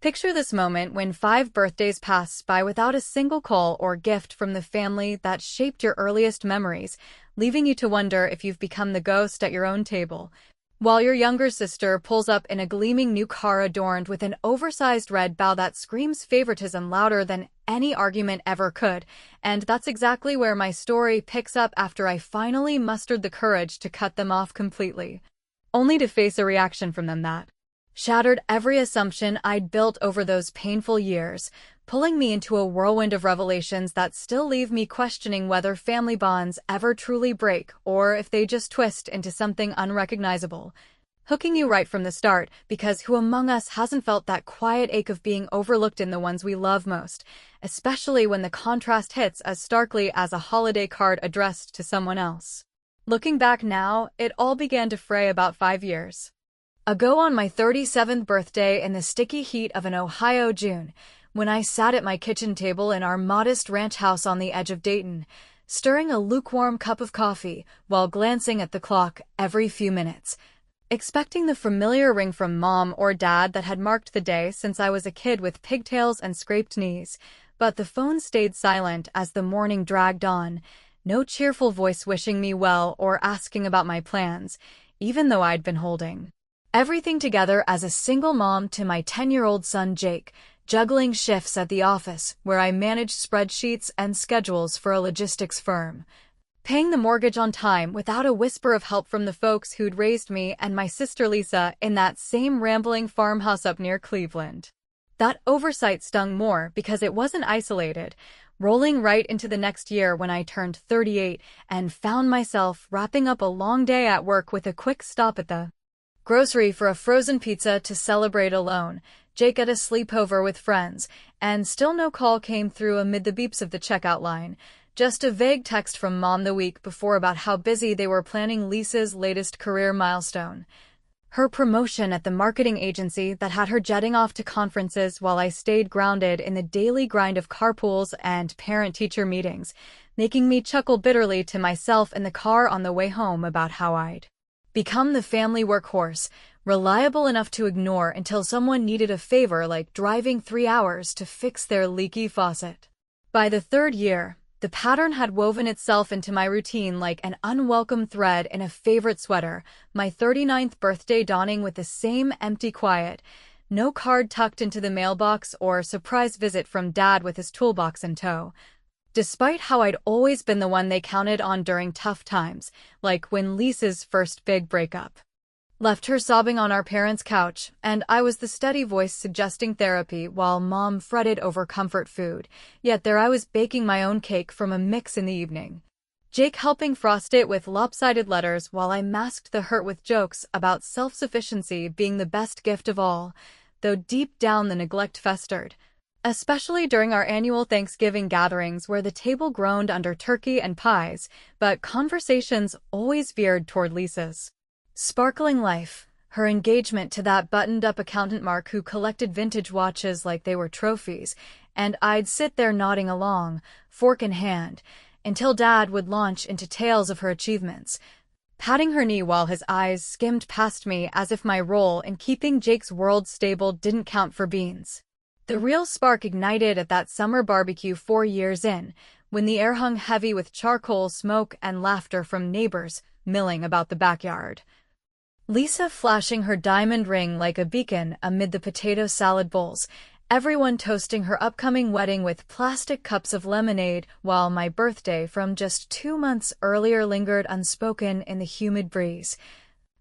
Picture this moment when 5 birthdays pass by without a single call or gift from the family that shaped your earliest memories, leaving you to wonder if you've become the ghost at your own table. While your younger sister pulls up in a gleaming new car adorned with an oversized red bow that screams favoritism louder than any argument ever could. And that's exactly where my story picks up after I finally mustered the courage to cut them off completely. Only to face a reaction from them that shattered every assumption I'd built over those painful years, pulling me into a whirlwind of revelations that still leave me questioning whether family bonds ever truly break or if they just twist into something unrecognizable. Hooking you right from the start, because who among us hasn't felt that quiet ache of being overlooked in the ones we love most, especially when the contrast hits as starkly as a holiday card addressed to someone else. Looking back now, it all began to fray about 5 years ago on my 37th birthday in the sticky heat of an Ohio June, when I sat at my kitchen table in our modest ranch house on the edge of Dayton, stirring a lukewarm cup of coffee while glancing at the clock every few minutes, expecting the familiar ring from mom or dad that had marked the day since I was a kid with pigtails and scraped knees. But the phone stayed silent as the morning dragged on, no cheerful voice wishing me well or asking about my plans, even though I'd been holding everything together as a single mom to my 10-year-old son Jake, juggling shifts at the office where I managed spreadsheets and schedules for a logistics firm, paying the mortgage on time without a whisper of help from the folks who'd raised me and my sister Lisa in that same rambling farmhouse up near Cleveland. That oversight stung more because it wasn't isolated, rolling right into the next year when I turned 38 and found myself wrapping up a long day at work with a quick stop at the grocery for a frozen pizza to celebrate alone, Jake at a sleepover with friends, and still no call came through amid the beeps of the checkout line. Just a vague text from mom the week before about how busy they were planning Lisa's latest career milestone, her promotion at the marketing agency that had her jetting off to conferences while I stayed grounded in the daily grind of carpools and parent-teacher meetings, making me chuckle bitterly to myself in the car on the way home about how I'd become the family workhorse, reliable enough to ignore until someone needed a favor like driving 3 hours to fix their leaky faucet. By the 3rd year, the pattern had woven itself into my routine like an unwelcome thread in a favorite sweater, my 39th birthday dawning with the same empty quiet, no card tucked into the mailbox or surprise visit from dad with his toolbox in tow. Despite how I'd always been the one they counted on during tough times, like when Lisa's first big breakup left her sobbing on our parents' couch, and I was the steady voice suggesting therapy while mom fretted over comfort food, yet there I was baking my own cake from a mix in the evening, Jake helping frost it with lopsided letters while I masked the hurt with jokes about self-sufficiency being the best gift of all, though deep down the neglect festered, especially during our annual Thanksgiving gatherings where the table groaned under turkey and pies, but conversations always veered toward Lisa's sparkling life, her engagement to that buttoned-up accountant Mark who collected vintage watches like they were trophies, and I'd sit there nodding along, fork in hand, until Dad would launch into tales of her achievements, patting her knee while his eyes skimmed past me as if my role in keeping Jake's world stable didn't count for beans. The real spark ignited at that summer barbecue 4 years in, when the air hung heavy with charcoal smoke and laughter from neighbors milling about the backyard. Lisa flashing her diamond ring like a beacon amid the potato salad bowls, everyone toasting her upcoming wedding with plastic cups of lemonade, while my birthday from just 2 months earlier lingered unspoken in the humid breeze.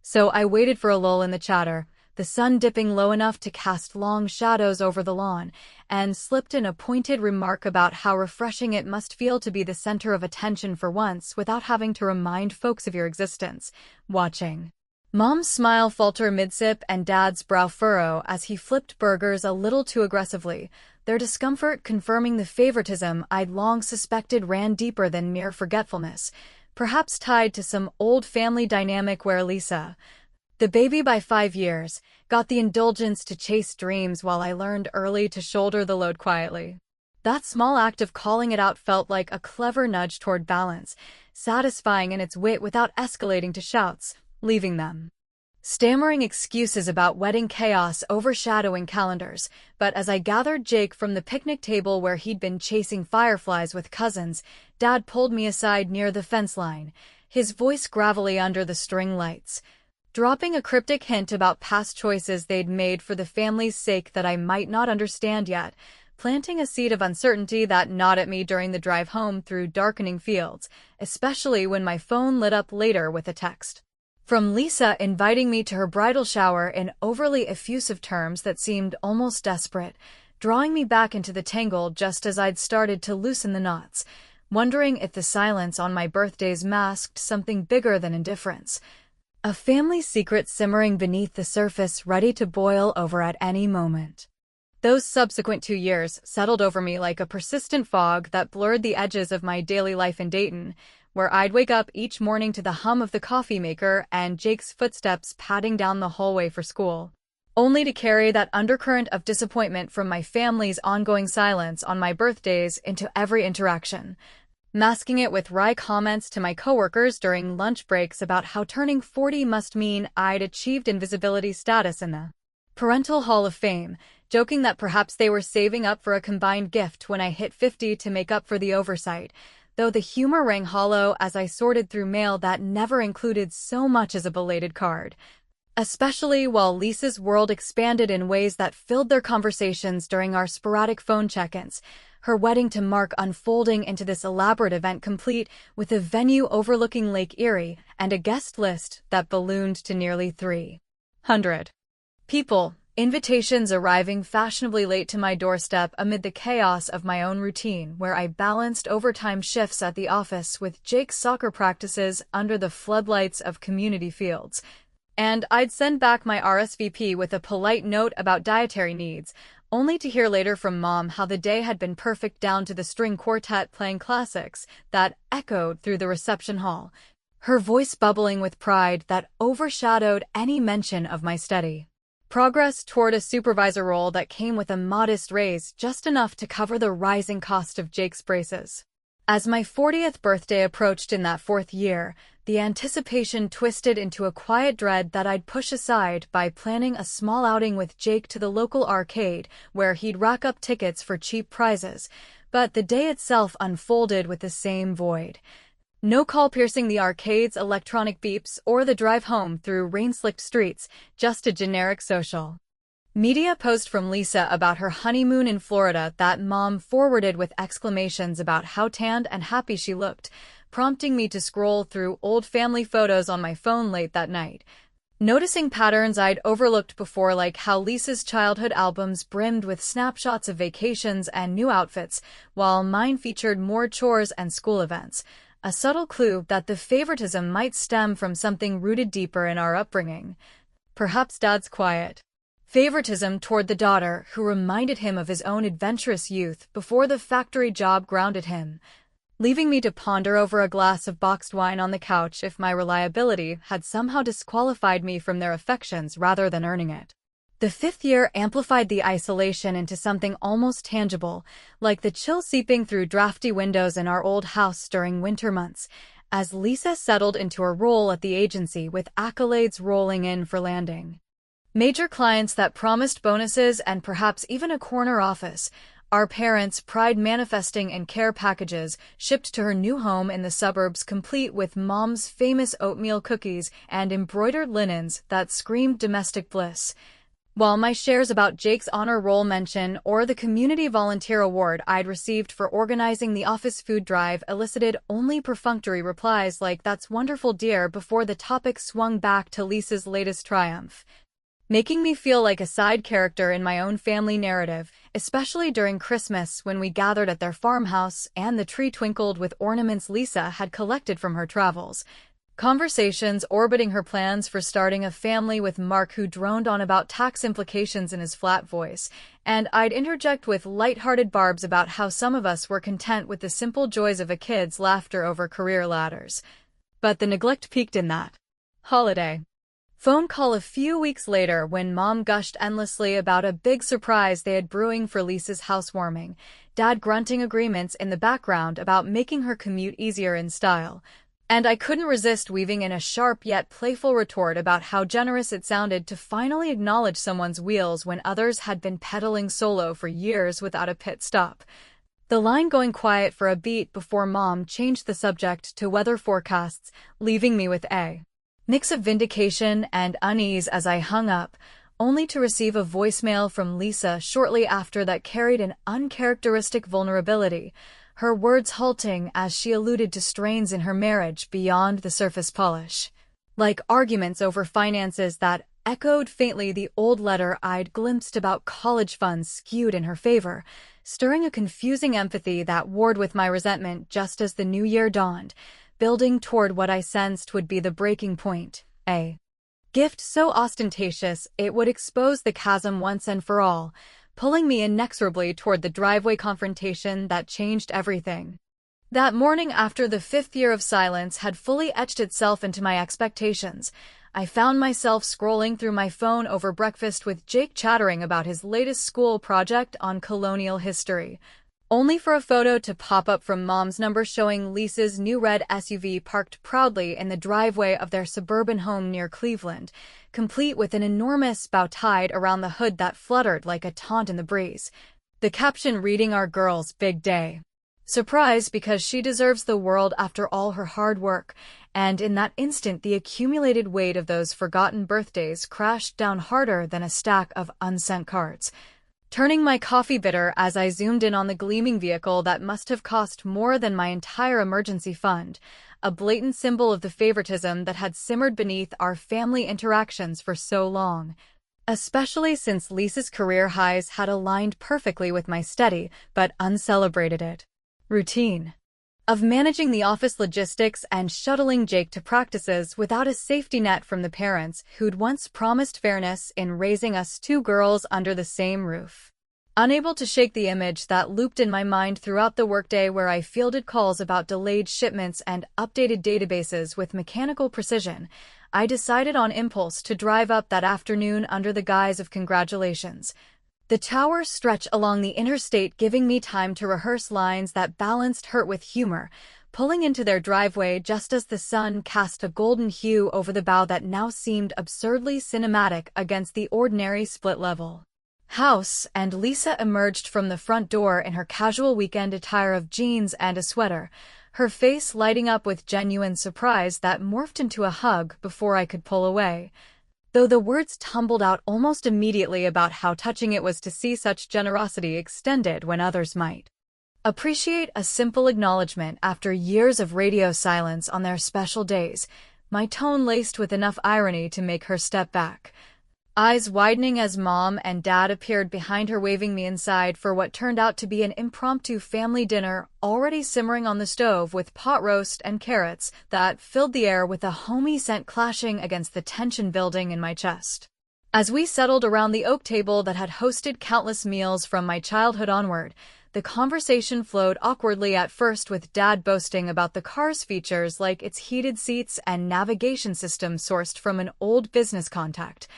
So I waited for a lull in the chatter, the sun dipping low enough to cast long shadows over the lawn, and slipped in a pointed remark about how refreshing it must feel to be the center of attention for once without having to remind folks of your existence, watching Mom's smile falter mid-sip and Dad's brow furrow as he flipped burgers a little too aggressively, their discomfort confirming the favoritism I'd long suspected ran deeper than mere forgetfulness, perhaps tied to some old family dynamic where Lisa, the baby by 5 years, got the indulgence to chase dreams while I learned early to shoulder the load quietly. That small act of calling it out felt like a clever nudge toward balance, satisfying in its wit without escalating to shouts, leaving them stammering excuses about wedding chaos overshadowing calendars. But as I gathered Jake from the picnic table where he'd been chasing fireflies with cousins, Dad pulled me aside near the fence line, his voice gravelly under the string lights, dropping a cryptic hint about past choices they'd made for the family's sake that I might not understand yet, planting a seed of uncertainty that gnawed at me during the drive home through darkening fields, especially when my phone lit up later with a text from Lisa inviting me to her bridal shower in overly effusive terms that seemed almost desperate, drawing me back into the tangle just as I'd started to loosen the knots, wondering if the silence on my birthdays masked something bigger than indifference. A family secret simmering beneath the surface, ready to boil over at any moment. Those subsequent 2 years settled over me like a persistent fog that blurred the edges of my daily life in Dayton, where I'd wake up each morning to the hum of the coffee maker and Jake's footsteps padding down the hallway for school, only to carry that undercurrent of disappointment from my family's ongoing silence on my birthdays into every interaction, masking it with wry comments to my coworkers during lunch breaks about how turning 40 must mean I'd achieved invisibility status in the Parental Hall of Fame, joking that perhaps they were saving up for a combined gift when I hit 50 to make up for the oversight, though the humor rang hollow as I sorted through mail that never included so much as a belated card. Especially while Lisa's world expanded in ways that filled their conversations during our sporadic phone check-ins, her wedding to Mark unfolding into this elaborate event complete with a venue overlooking Lake Erie and a guest list that ballooned to nearly 300 people, invitations arriving fashionably late to my doorstep amid the chaos of my own routine where I balanced overtime shifts at the office with Jake's soccer practices under the floodlights of community fields. And I'd send back my RSVP with a polite note about dietary needs, only to hear later from Mom how the day had been perfect down to the string quartet playing classics that echoed through the reception hall, her voice bubbling with pride that overshadowed any mention of my steady progress toward a supervisor role that came with a modest raise, just enough to cover the rising cost of Jake's braces. As my 40th birthday approached in that 4th year, the anticipation twisted into a quiet dread that I'd push aside by planning a small outing with Jake to the local arcade where he'd rack up tickets for cheap prizes, but the day itself unfolded with the same void. No call piercing the arcade's electronic beeps or the drive home through rain-slicked streets, just a generic social media post from Lisa about her honeymoon in Florida that Mom forwarded with exclamations about how tanned and happy she looked, prompting me to scroll through old family photos on my phone late that night, noticing patterns I'd overlooked before, like how Lisa's childhood albums brimmed with snapshots of vacations and new outfits, while mine featured more chores and school events. A subtle clue that the favoritism might stem from something rooted deeper in our upbringing. Perhaps Dad's quiet favoritism toward the daughter who reminded him of his own adventurous youth before the factory job grounded him, leaving me to ponder over a glass of boxed wine on the couch if my reliability had somehow disqualified me from their affections rather than earning it. The 5th year amplified the isolation into something almost tangible, like the chill seeping through drafty windows in our old house during winter months, as Lisa settled into her role at the agency with accolades rolling in for landing. Major clients that promised bonuses and perhaps even a corner office, our parents' pride manifesting in care packages shipped to her new home in the suburbs complete with Mom's famous oatmeal cookies and embroidered linens that screamed domestic bliss. While my shares about Jake's honor roll mention or the community volunteer award I'd received for organizing the office food drive elicited only perfunctory replies like "That's wonderful, dear," before the topic swung back to Lisa's latest triumph, making me feel like a side character in my own family narrative, especially during Christmas when we gathered at their farmhouse and the tree twinkled with ornaments Lisa had collected from her travels. Conversations orbiting her plans for starting a family with Mark, who droned on about tax implications in his flat voice, and I'd interject with light-hearted barbs about how some of us were content with the simple joys of a kid's laughter over career ladders. But the neglect peaked in that holiday phone call a few weeks later when Mom gushed endlessly about a big surprise they had brewing for Lisa's housewarming, Dad grunting agreements in the background about making her commute easier in style, And I couldn't resist weaving in a sharp yet playful retort about how generous it sounded to finally acknowledge someone's wheels when others had been pedaling solo for years without a pit stop. The line going quiet for a beat before Mom changed the subject to weather forecasts, leaving me with a mix of vindication and unease as I hung up, only to receive a voicemail from Lisa shortly after that carried an uncharacteristic vulnerability, her words halting as she alluded to strains in her marriage beyond the surface polish. Like arguments over finances that echoed faintly the old letter I'd glimpsed about college funds skewed in her favor, stirring a confusing empathy that warred with my resentment just as the new year dawned, building toward what I sensed would be the breaking point, a gift so ostentatious it would expose the chasm once and for all, pulling me inexorably toward the driveway confrontation that changed everything. That morning, after the 5th year of silence had fully etched itself into my expectations, I found myself scrolling through my phone over breakfast with Jake chattering about his latest school project on colonial history, only for a photo to pop up from Mom's number showing Lisa's new red SUV parked proudly in the driveway of their suburban home near Cleveland, complete with an enormous bow tied around the hood that fluttered like a taunt in the breeze. The caption reading, "Our girl's big day. Surprise because she deserves the world after all her hard work," and in that instant the accumulated weight of those forgotten birthdays crashed down harder than a stack of unsent cards, turning my coffee bitter as I zoomed in on the gleaming vehicle that must have cost more than my entire emergency fund, a blatant symbol of the favoritism that had simmered beneath our family interactions for so long, especially since Lisa's career highs had aligned perfectly with my steady, but uncelebrated routine of managing the office logistics and shuttling Jake to practices without a safety net from the parents who'd once promised fairness in raising us two girls under the same roof. Unable to shake the image that looped in my mind throughout the workday where I fielded calls about delayed shipments and updated databases with mechanical precision, I decided on impulse to drive up that afternoon under the guise of congratulations. The tower stretch along the interstate, giving me time to rehearse lines that balanced hurt with humor, pulling into their driveway just as the sun cast a golden hue over the bow that now seemed absurdly cinematic against the ordinary split-level house, and Lisa emerged from the front door in her casual weekend attire of jeans and a sweater, her face lighting up with genuine surprise that morphed into a hug before I could pull away, though the words tumbled out almost immediately about how touching it was to see such generosity extended when others might appreciate a simple acknowledgement after years of radio silence on their special days, my tone laced with enough irony to make her step back, eyes widening as Mom and Dad appeared behind her, waving me inside for what turned out to be an impromptu family dinner already simmering on the stove with pot roast and carrots that filled the air with a homey scent clashing against the tension building in my chest. As we settled around the oak table that had hosted countless meals from my childhood onward, the conversation flowed awkwardly at first, with Dad boasting about the car's features like its heated seats and navigation system sourced from an old business contact,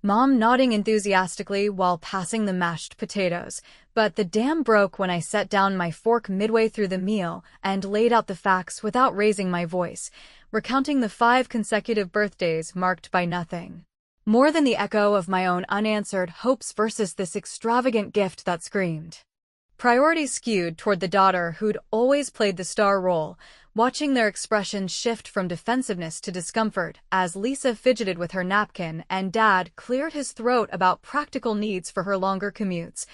Mom nodding enthusiastically while passing the mashed potatoes, but the dam broke when I set down my fork midway through the meal and laid out the facts without raising my voice, recounting the 5 consecutive birthdays marked by nothing more than the echo of my own unanswered hopes versus this extravagant gift that screamed priorities skewed toward the daughter who'd always played the star role, watching their expressions shift from defensiveness to discomfort as Lisa fidgeted with her napkin and Dad cleared his throat about practical needs for her longer commutes,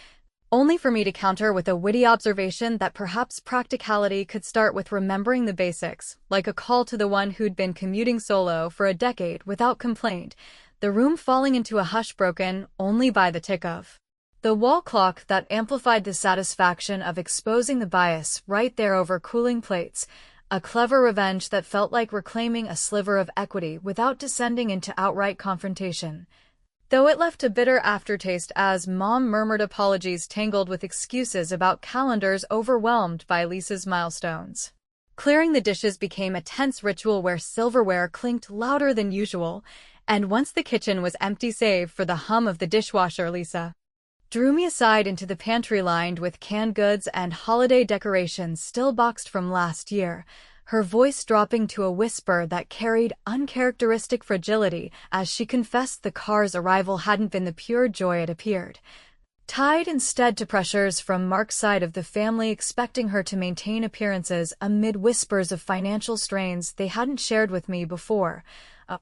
only for me to counter with a witty observation that perhaps practicality could start with remembering the basics, like a call to the one who'd been commuting solo for a decade without complaint, the room falling into a hush broken only by the tick of the wall clock that amplified the satisfaction of exposing the bias right there over cooling plates, a clever revenge that felt like reclaiming a sliver of equity without descending into outright confrontation. Though it left a bitter aftertaste as Mom murmured apologies tangled with excuses about calendars overwhelmed by Lisa's milestones. Clearing the dishes became a tense ritual where silverware clinked louder than usual, and once the kitchen was empty save for the hum of the dishwasher, Lisa drew me aside into the pantry lined with canned goods and holiday decorations still boxed from last year, her voice dropping to a whisper that carried uncharacteristic fragility as she confessed the car's arrival hadn't been the pure joy it appeared. Tied instead to pressures from Mark's side of the family expecting her to maintain appearances amid whispers of financial strains they hadn't shared with me before,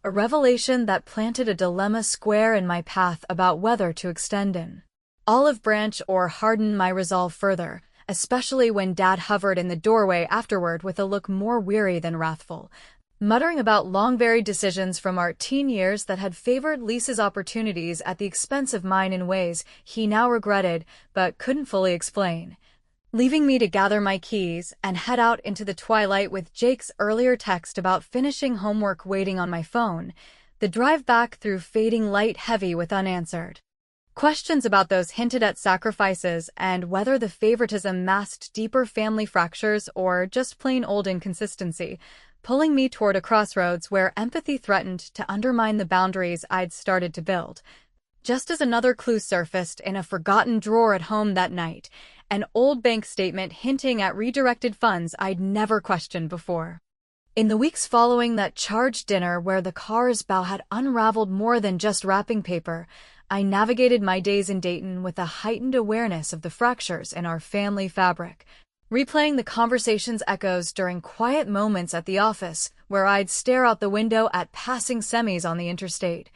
a revelation that planted a dilemma square in my path about whether to extend an olive branch or harden my resolve further, especially when Dad hovered in the doorway afterward with a look more weary than wrathful, muttering about long-varied decisions from our teen years that had favored Lisa's opportunities at the expense of mine in ways he now regretted but couldn't fully explain. Leaving me to gather my keys and head out into the twilight with Jake's earlier text about finishing homework waiting on my phone, the drive back through fading light heavy with unanswered questions about those hinted-at sacrifices and whether the favoritism masked deeper family fractures or just plain old inconsistency, pulling me toward a crossroads where empathy threatened to undermine the boundaries I'd started to build. Just as another clue surfaced in a forgotten drawer at home that night, an old bank statement hinting at redirected funds I'd never questioned before. In the weeks following that charged dinner where the car's bow had unraveled more than just wrapping paper, I navigated my days in Dayton with a heightened awareness of the fractures in our family fabric, replaying the conversation's echoes during quiet moments at the office where I'd stare out the window at passing semis on the interstate,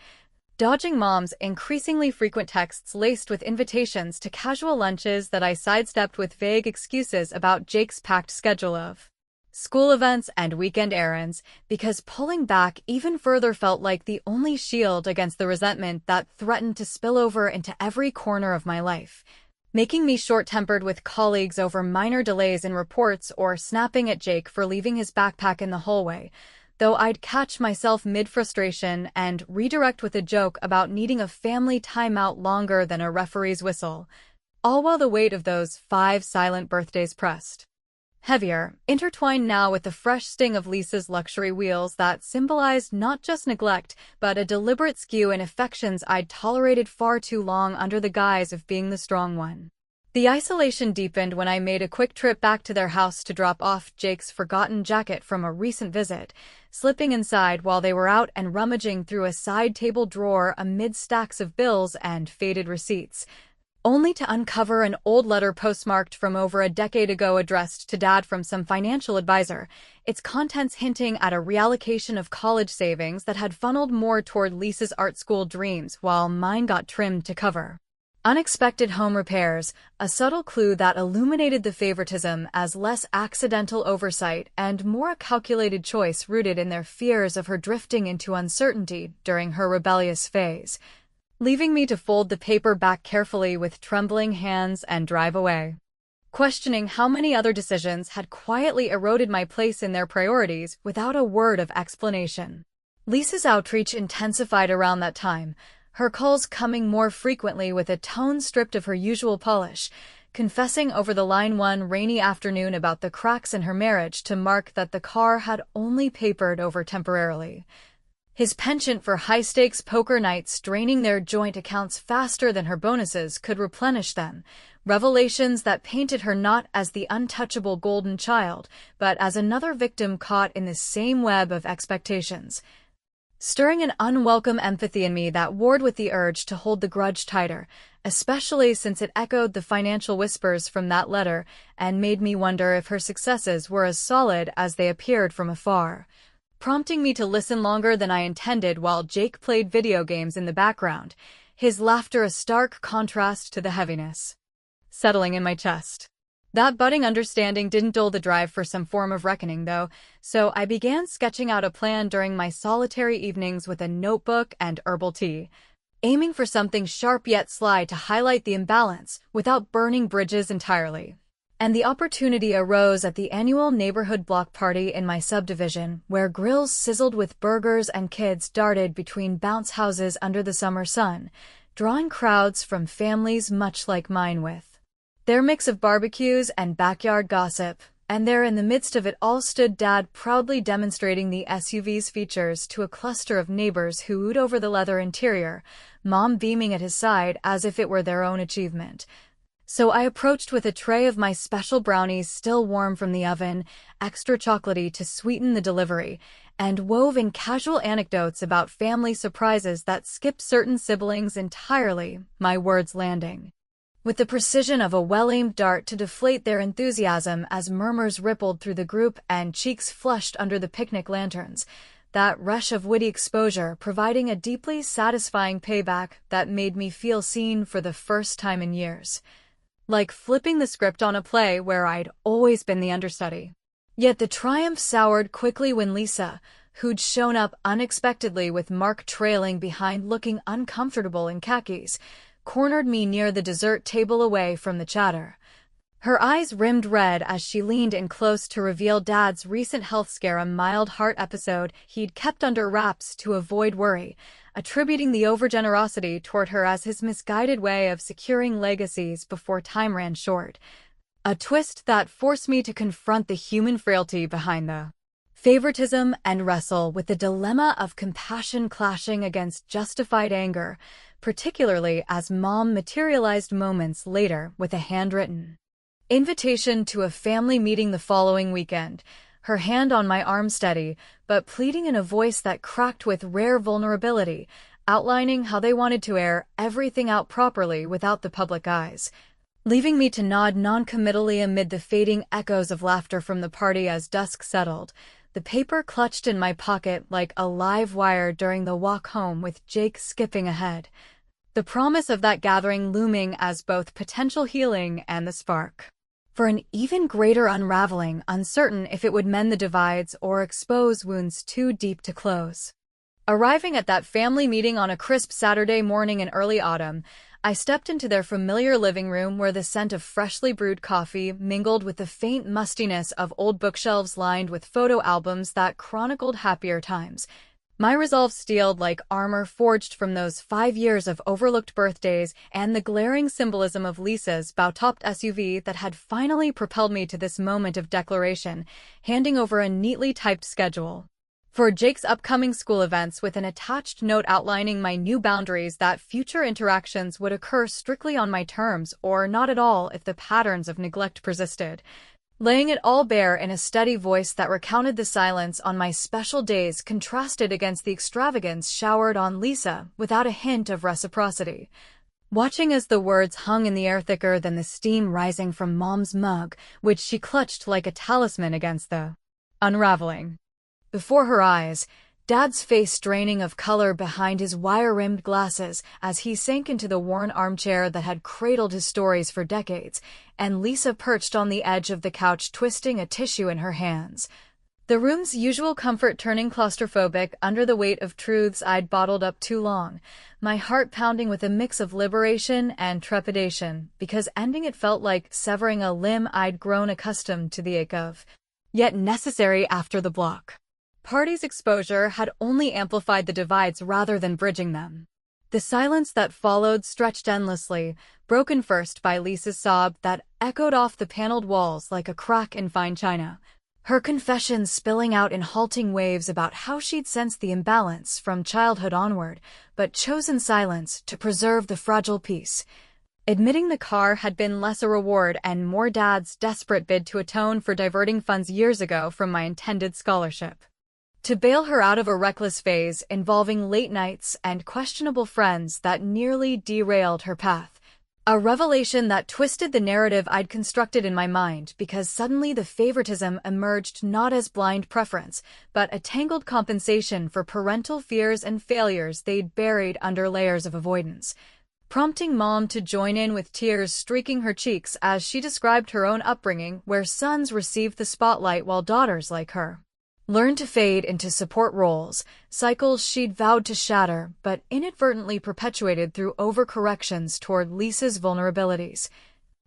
dodging Mom's increasingly frequent texts laced with invitations to casual lunches that I sidestepped with vague excuses about Jake's packed schedule of school events and weekend errands, because pulling back even further felt like the only shield against the resentment that threatened to spill over into every corner of my life, making me short-tempered with colleagues over minor delays in reports or snapping at Jake for leaving his backpack in the hallway, though I'd catch myself mid-frustration and redirect with a joke about needing a family timeout longer than a referee's whistle, all while the weight of those 5 silent birthdays pressed heavier, intertwined now with the fresh sting of Lisa's luxury wheels that symbolized not just neglect, but a deliberate skew in affections I'd tolerated far too long under the guise of being the strong one. The isolation deepened when I made a quick trip back to their house to drop off Jake's forgotten jacket from a recent visit, slipping inside while they were out and rummaging through a side-table drawer amid stacks of bills and faded receipts, only to uncover an old letter postmarked from over a decade ago addressed to Dad from some financial advisor, its contents hinting at a reallocation of college savings that had funneled more toward Lisa's art school dreams while mine got trimmed to cover unexpected home repairs, a subtle clue that illuminated the favoritism as less accidental oversight and more a calculated choice rooted in their fears of her drifting into uncertainty during her rebellious phase, leaving me to fold the paper back carefully with trembling hands and drive away, questioning how many other decisions had quietly eroded my place in their priorities without a word of explanation. Lisa's outreach intensified around that time, her calls coming more frequently with a tone stripped of her usual polish, confessing over the line one rainy afternoon about the cracks in her marriage to Mark that the car had only papered over temporarily, his penchant for high-stakes poker nights draining their joint accounts faster than her bonuses could replenish them, revelations that painted her not as the untouchable golden child, but as another victim caught in the same web of expectations, stirring an unwelcome empathy in me that warred with the urge to hold the grudge tighter, especially since it echoed the financial whispers from that letter and made me wonder if her successes were as solid as they appeared from afar, prompting me to listen longer than I intended while Jake played video games in the background, his laughter a stark contrast to the heaviness settling in my chest. That budding understanding didn't dull the drive for some form of reckoning, though, so I began sketching out a plan during my solitary evenings with a notebook and herbal tea, aiming for something sharp yet sly to highlight the imbalance without burning bridges entirely. And the opportunity arose at the annual neighborhood block party in my subdivision, where grills sizzled with burgers and kids darted between bounce houses under the summer sun, drawing crowds from families much like mine with their mix of barbecues and backyard gossip, and there in the midst of it all stood Dad proudly demonstrating the SUV's features to a cluster of neighbors who oohed over the leather interior, Mom beaming at his side as if it were their own achievement. So I approached with a tray of my special brownies still warm from the oven, extra chocolatey to sweeten the delivery, and wove in casual anecdotes about family surprises that skipped certain siblings entirely, my words landing with the precision of a well-aimed dart to deflate their enthusiasm as murmurs rippled through the group and cheeks flushed under the picnic lanterns, that rush of witty exposure providing a deeply satisfying payback that made me feel seen for the first time in years. Like flipping the script on a play where I'd always been the understudy. Yet the triumph soured quickly when Lisa, who'd shown up unexpectedly with Mark trailing behind looking uncomfortable in khakis, cornered me near the dessert table away from the chatter. Her eyes rimmed red as she leaned in close to reveal Dad's recent health scare, a mild heart episode he'd kept under wraps to avoid worry, attributing the overgenerosity toward her as his misguided way of securing legacies before time ran short. A twist that forced me to confront the human frailty behind the favoritism and wrestle with the dilemma of compassion clashing against justified anger, particularly as Mom materialized moments later with a handwritten invitation to a family meeting the following weekend, her hand on my arm steady, but pleading in a voice that cracked with rare vulnerability, outlining how they wanted to air everything out properly without the public eyes, leaving me to nod noncommittally amid the fading echoes of laughter from the party as dusk settled, the paper clutched in my pocket like a live wire during the walk home with Jake skipping ahead, the promise of that gathering looming as both potential healing and the spark for an even greater unraveling, uncertain if it would mend the divides or expose wounds too deep to close. Arriving at that family meeting on a crisp Saturday morning in early autumn, I stepped into their familiar living room where the scent of freshly brewed coffee mingled with the faint mustiness of old bookshelves lined with photo albums that chronicled happier times. My resolve steeled like armor forged from those 5 years of overlooked birthdays and the glaring symbolism of Lisa's bow-topped SUV that had finally propelled me to this moment of declaration, handing over a neatly typed schedule for Jake's upcoming school events with an attached note outlining my new boundaries that future interactions would occur strictly on my terms or not at all if the patterns of neglect persisted. Laying it all bare in a steady voice that recounted the silence on my special days contrasted against the extravagance showered on Lisa without a hint of reciprocity. Watching as the words hung in the air thicker than the steam rising from Mom's mug, which she clutched like a talisman against the unraveling. Before her eyes, Dad's face draining of color behind his wire-rimmed glasses as he sank into the worn armchair that had cradled his stories for decades, and Lisa perched on the edge of the couch twisting a tissue in her hands. The room's usual comfort turning claustrophobic under the weight of truths I'd bottled up too long, my heart pounding with a mix of liberation and trepidation, because ending it felt like severing a limb I'd grown accustomed to the ache of, yet necessary after the block party's exposure had only amplified the divides rather than bridging them. The silence that followed stretched endlessly, broken first by Lisa's sob that echoed off the paneled walls like a crack in fine china, her confessions spilling out in halting waves about how she'd sensed the imbalance from childhood onward, but chosen silence to preserve the fragile peace. Admitting the car had been less a reward and more Dad's desperate bid to atone for diverting funds years ago from my intended scholarship. To bail her out of a reckless phase involving late nights and questionable friends that nearly derailed her path. A revelation that twisted the narrative I'd constructed in my mind because suddenly the favoritism emerged not as blind preference, but a tangled compensation for parental fears and failures they'd buried under layers of avoidance. Prompting Mom to join in with tears streaking her cheeks as she described her own upbringing where sons received the spotlight while daughters like her learned to fade into support roles, cycles she'd vowed to shatter but inadvertently perpetuated through overcorrections toward Lisa's vulnerabilities.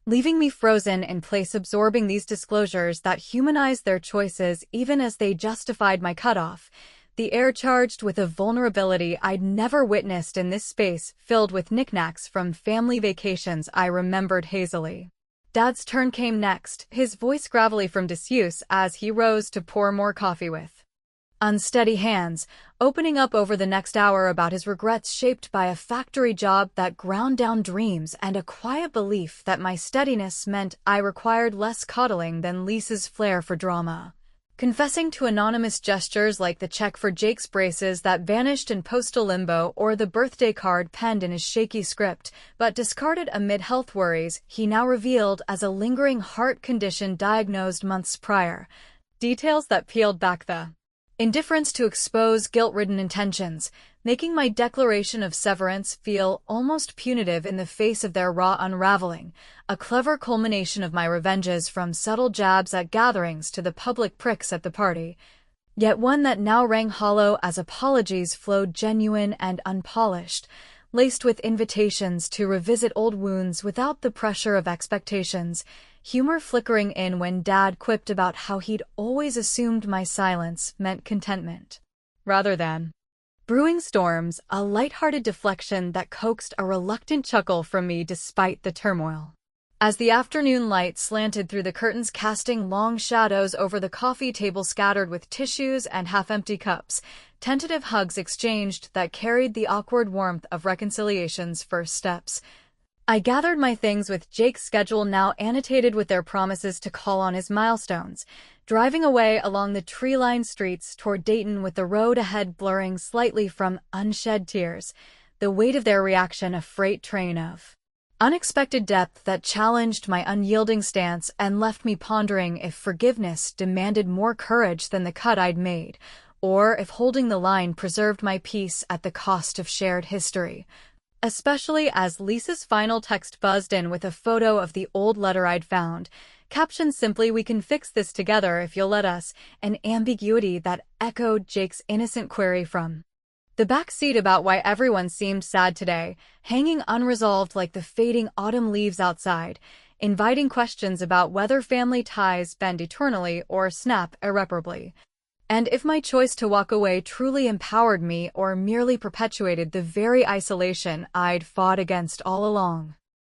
Leaving me frozen in place absorbing these disclosures that humanized their choices even as they justified my cutoff, the air charged with a vulnerability I'd never witnessed in this space filled with knickknacks from family vacations I remembered hazily. Dad's turn came next, his voice gravelly from disuse as he rose to pour more coffee with unsteady hands, opening up over the next hour about his regrets shaped by a factory job that ground down dreams and a quiet belief that my steadiness meant I required less coddling than Lisa's flair for drama. Confessing to anonymous gestures like the check for Jake's braces that vanished in postal limbo or the birthday card penned in his shaky script, but discarded amid health worries, he now revealed as a lingering heart condition diagnosed months prior. Details that peeled back the indifference to expose guilt-ridden intentions, making my declaration of severance feel almost punitive in the face of their raw unraveling, a clever culmination of my revenges from subtle jabs at gatherings to the public pricks at the party, yet one that now rang hollow as apologies flowed genuine and unpolished, laced with invitations to revisit old wounds without the pressure of expectations, humor flickering in when Dad quipped about how he'd always assumed my silence meant contentment, rather than brewing storms, a light-hearted deflection that coaxed a reluctant chuckle from me despite the turmoil. As the afternoon light slanted through the curtains casting long shadows over the coffee table scattered with tissues and half-empty cups, tentative hugs exchanged that carried the awkward warmth of reconciliation's first steps. I gathered my things with Jake's schedule now annotated with their promises to call on his milestones, driving away along the tree-lined streets toward Dayton with the road ahead blurring slightly from unshed tears, the weight of their reaction a freight train of unexpected depth that challenged my unyielding stance and left me pondering if forgiveness demanded more courage than the cut I'd made, or if holding the line preserved my peace at the cost of shared history. Especially as Lisa's final text buzzed in with a photo of the old letter I'd found, captioned simply "We can fix this together if you'll let us," an ambiguity that echoed Jake's innocent query from the back seat about why everyone seemed sad today, hanging unresolved like the fading autumn leaves outside, inviting questions about whether family ties bend eternally or snap irreparably, and if my choice to walk away truly empowered me or merely perpetuated the very isolation I'd fought against all along.